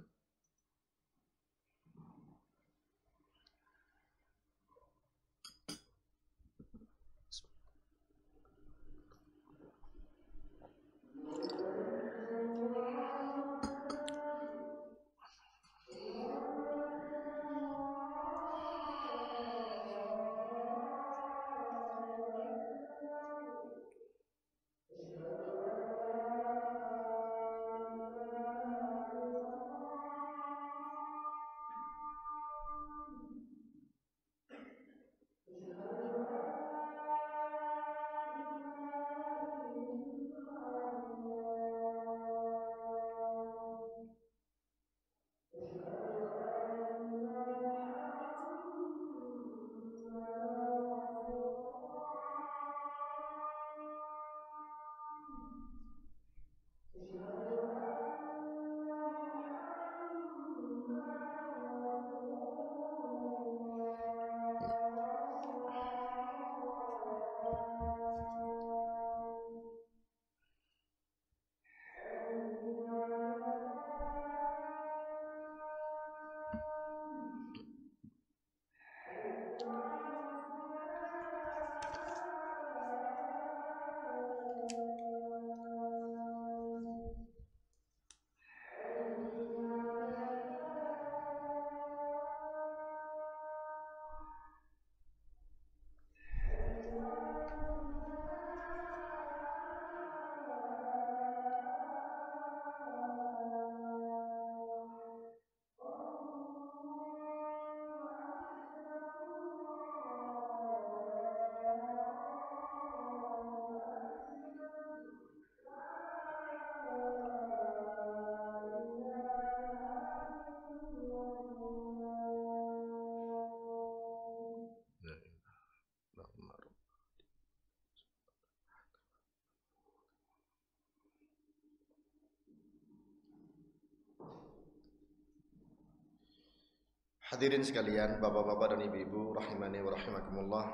Hadirin sekalian, bapak-bapak dan ibu-ibu rahimani wa rahimakumullah.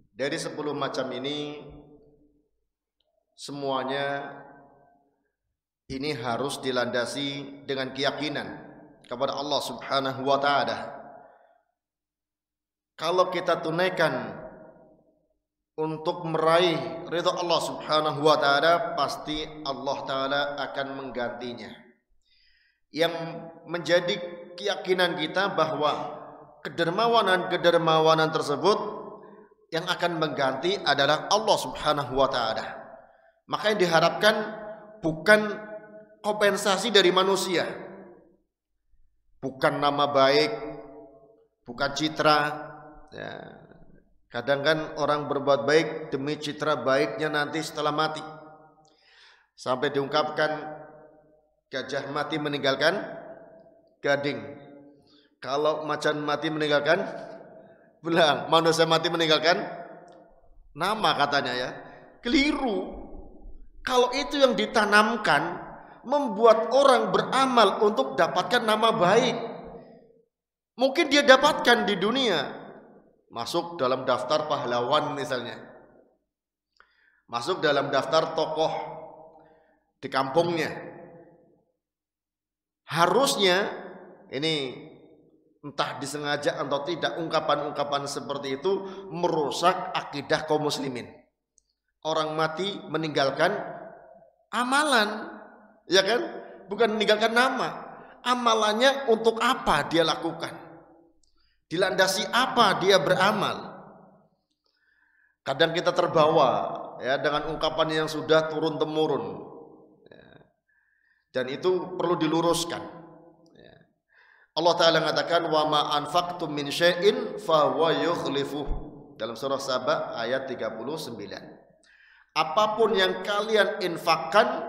Dari 10 macam ini semuanya ini harus dilandasi dengan keyakinan kepada Allah Subhanahu wa taala. Kalau kita tunaikan untuk meraih ridha Allah Subhanahu wa taala, pasti Allah taala akan menggantinya. Yang menjadi keyakinan kita bahwa kedermawanan tersebut yang akan mengganti adalah Allah Subhanahu wa taala. Maka yang diharapkan bukan kompensasi dari manusia, bukan nama baik, bukan citra. Ya. Kadang kan orang berbuat baik demi citra baiknya nanti setelah mati. Sampai diungkapkan gajah mati meninggalkan gading. Kalau macan mati meninggalkan belang, manusia mati meninggalkan nama katanya ya. Keliru. Kalau itu yang ditanamkan membuat orang beramal untuk dapatkan nama baik. Mungkin dia dapatkan di dunia, masuk dalam daftar pahlawan misalnya, masuk dalam daftar tokoh di kampungnya. Harusnya ini entah disengaja atau tidak, ungkapan-ungkapan seperti itu merusak akidah kaum muslimin. Orang mati meninggalkan amalan, ya kan? Bukan meninggalkan nama. Amalannya untuk apa dia lakukan? Dilandasi apa dia beramal? Kadang kita terbawa ya dengan ungkapan yang sudah turun temurun. Dan itu perlu diluruskan. Allah Ta'ala mengatakan wa ma anfaqtum min syai'in fa huwa yukhlifuh dalam surah Saba ayat 39. Apapun yang kalian infakkan,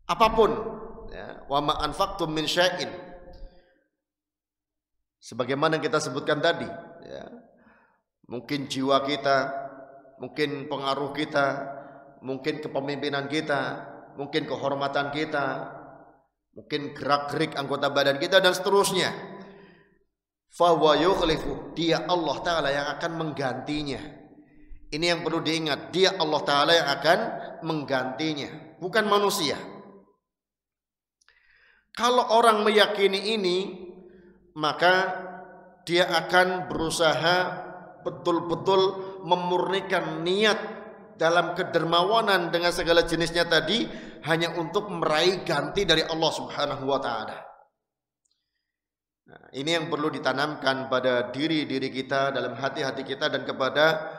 apapun ya, wa ma anfaqtum min syai'in, sebagaimana yang kita sebutkan tadi ya, mungkin jiwa kita, mungkin pengaruh kita, mungkin kepemimpinan kita, mungkin kehormatan kita, mungkin gerak-gerik anggota badan kita dan seterusnya. Fa huwa yukhlifu, dia Allah Ta'ala yang akan menggantinya. Ini yang perlu diingat, dia Allah Ta'ala yang akan menggantinya, bukan manusia. Kalau orang meyakini ini, maka dia akan berusaha betul-betul memurnikan niat dalam kedermawanan dengan segala jenisnya tadi hanya untuk meraih ganti dari Allah Subhanahu wa Ta'ala. Nah, ini yang perlu ditanamkan pada diri-diri kita, dalam hati-hati kita, dan kepada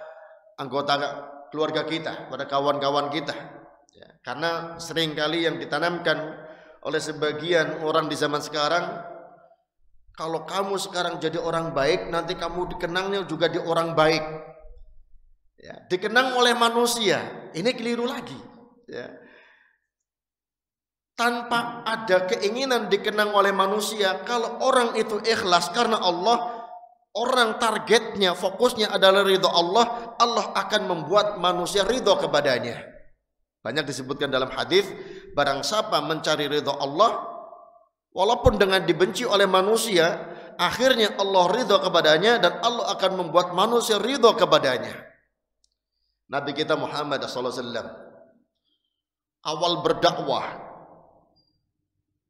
anggota keluarga kita, pada kawan-kawan kita. Ya, karena seringkali yang ditanamkan oleh sebagian orang di zaman sekarang, kalau kamu sekarang jadi orang baik, nanti kamu dikenangnya juga di orang baik. Ya, dikenang oleh manusia, ini keliru lagi. Ya. Tanpa ada keinginan dikenang oleh manusia, kalau orang itu ikhlas karena Allah, orang targetnya, fokusnya adalah ridho Allah, Allah akan membuat manusia ridho kepadanya. Banyak disebutkan dalam hadis, barang siapa mencari ridho Allah, walaupun dengan dibenci oleh manusia, akhirnya Allah ridho kepadanya dan Allah akan membuat manusia ridho kepadanya. Nabi kita Muhammad SAW awal berdakwah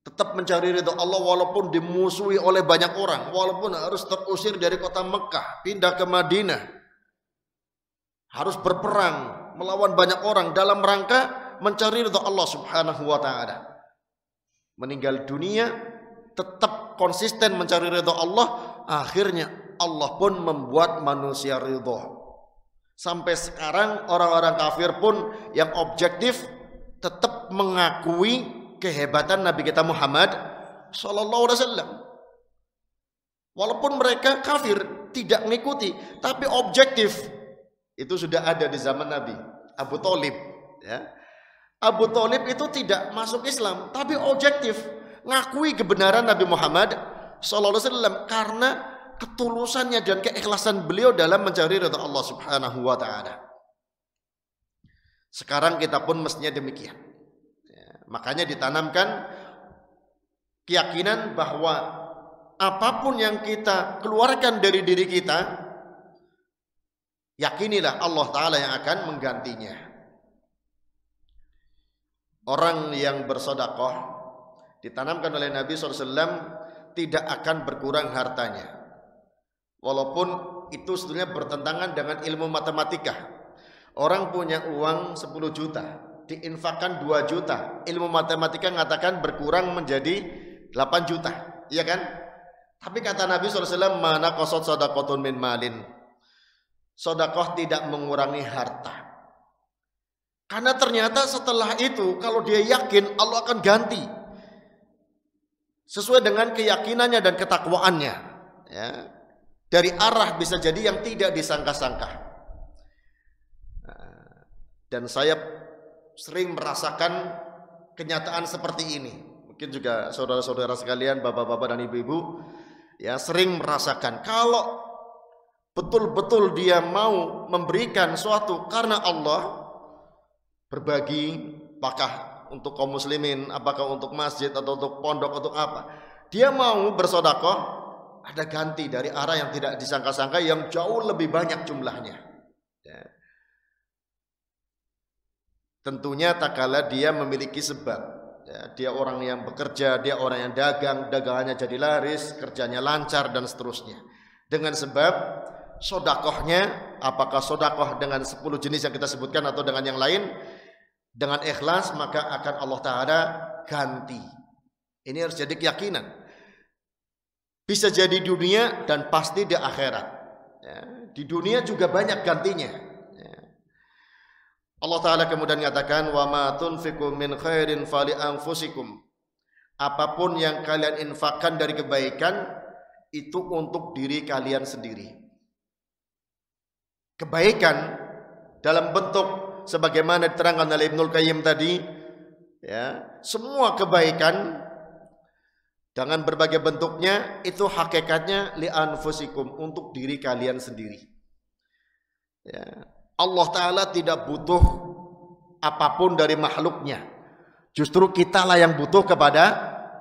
tetap mencari ridho Allah walaupun dimusuhi oleh banyak orang, walaupun harus terusir dari kota Mekah, pindah ke Madinah, harus berperang melawan banyak orang dalam rangka mencari ridho Allah Subhanahu wa Ta'ala. Meninggal dunia tetap konsisten mencari ridho Allah, akhirnya Allah pun membuat manusia ridho. Sampai sekarang orang-orang kafir pun yang objektif tetap mengakui kehebatan Nabi kita Muhammad sallallahu alaihi wasallam. Walaupun mereka kafir, tidak mengikuti, tapi objektif. Itu sudah ada di zaman Nabi. Abu Thalib, ya. Abu Thalib itu tidak masuk Islam, tapi objektif ngakui kebenaran Nabi Muhammad sallallahu alaihi wasallam karena ketulusannya dan keikhlasan beliau dalam mencari ridha Allah Subhanahu wa Ta'ala. Sekarang kita pun mestinya demikian. Ya, makanya ditanamkan keyakinan bahwa apapun yang kita keluarkan dari diri kita, yakinilah Allah Ta'ala yang akan menggantinya. Orang yang bersedekah ditanamkan oleh Nabi SAW tidak akan berkurang hartanya. Walaupun itu sebetulnya bertentangan dengan ilmu matematika. Orang punya uang 10 juta, diinfakkan 2 juta. Ilmu matematika mengatakan berkurang menjadi 8 juta, iya kan? Tapi kata Nabi SAW, mana qasad sadaqatun min malin. Sedekah tidak mengurangi harta. Karena ternyata setelah itu, kalau dia yakin, Allah akan ganti sesuai dengan keyakinannya dan ketakwaannya. Ya. Dari arah bisa jadi yang tidak disangka-sangka. Dan saya sering merasakan kenyataan seperti ini. Mungkin juga saudara-saudara sekalian, bapak-bapak dan ibu-ibu, ya sering merasakan kalau betul-betul dia mau memberikan suatu karena Allah, berbagi, apakah untuk kaum muslimin, apakah untuk masjid atau untuk pondok, untuk apa, dia mau bersedekah, ada ganti dari arah yang tidak disangka-sangka yang jauh lebih banyak jumlahnya. Ya. Tentunya tak kala dia memiliki sebab. Ya, dia orang yang bekerja, dia orang yang dagang, dagangannya jadi laris, kerjanya lancar dan seterusnya. Dengan sebab sedekahnya, apakah sedekah dengan 10 jenis yang kita sebutkan atau dengan yang lain, dengan ikhlas maka akan Allah Ta'ala ganti. Ini harus jadi keyakinan. Bisa jadi di dunia dan pasti di akhirat. Ya, di dunia juga banyak gantinya. Ya. Allah Ta'ala kemudian mengatakan, wa ma tunfiqu min khairin fali anfusikum. Apapun yang kalian infakkan dari kebaikan, itu untuk diri kalian sendiri. Kebaikan dalam bentuk sebagaimana diterangkan oleh Ibnul Qayyim tadi, ya, semua kebaikan dengan berbagai bentuknya itu hakikatnya li anfusikum, untuk diri kalian sendiri. Ya. Allah Ta'ala tidak butuh apapun dari makhluknya. Justru kitalah yang butuh kepada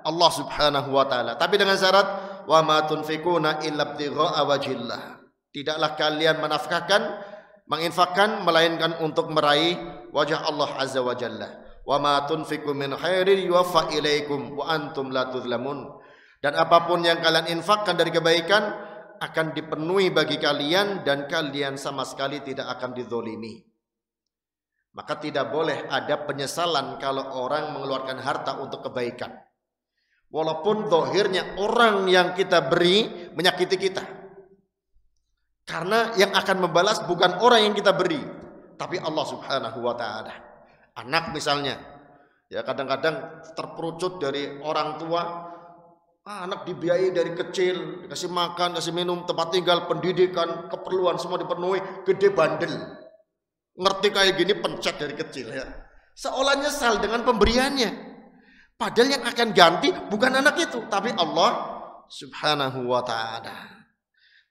Allah Subhanahu wa taala. Tapi dengan syarat wa ma tunfikuna illa ibtigha'a wajhillah. Tidaklah kalian menginfakkan melainkan untuk meraih wajah Allah Azza wa Jalla. Wa ma tunfiqu min khairin yuwaffa ilaikum wa antum la tuzlamun. Dan apapun yang kalian infakkan dari kebaikan akan dipenuhi bagi kalian dan kalian sama sekali tidak akan dizolimi. Maka tidak boleh ada penyesalan kalau orang mengeluarkan harta untuk kebaikan. Walaupun zahirnya orang yang kita beri menyakiti kita. Karena yang akan membalas bukan orang yang kita beri, tapi Allah Subhanahu wa taala. Anak misalnya, ya kadang-kadang terperucut dari orang tua, anak dibiayai dari kecil, dikasih makan, kasih minum, tempat tinggal, pendidikan, keperluan semua dipenuhi, gede bandel. Ngerti kayak gini pencet dari kecil ya. Seolah nyesal dengan pemberiannya. Padahal yang akan ganti bukan anak itu, tapi Allah Subhanahu wa taala.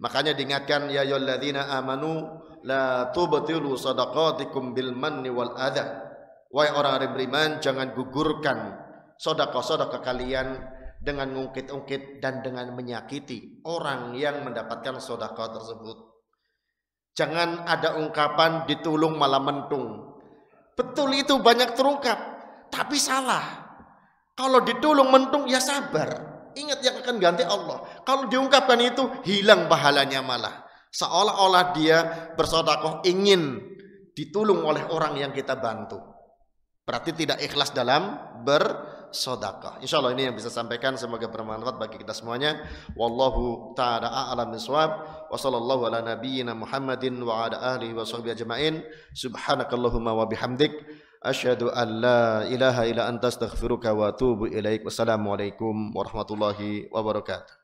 Makanya diingatkan ya ayyuhalladzina amanu la tubtilu shadaqatikum bil manni wal adha. Wahai orang-orang beriman, jangan gugurkan sedekah-sedekah kalian dengan ngungkit-ungkit dan dengan menyakiti orang yang mendapatkan sedekah tersebut. Jangan ada ungkapan ditulung malah mentung. Betul itu banyak terungkap, tapi salah. Kalau ditulung mentung ya sabar. Ingat yang akan ganti Allah. Kalau diungkapkan itu hilang pahalanya malah. Seolah-olah dia bersedekah ingin ditulung oleh orang yang kita bantu. Berarti tidak ikhlas dalam bersedekah. Insyaallah ini yang bisa sampaikan, semoga bermanfaat bagi kita semuanya. Wallahu ta'ala a'lam bishawab. Wa sallallahu ala nabiyyina Muhammadin wa ala alihi wa sahbihi ajma'in. Subhanakallahumma wa bihamdik asyhadu an la ilaha illa anta astaghfiruka wa atubu ilaik. Wassalamualaikum warahmatullahi wabarakatuh.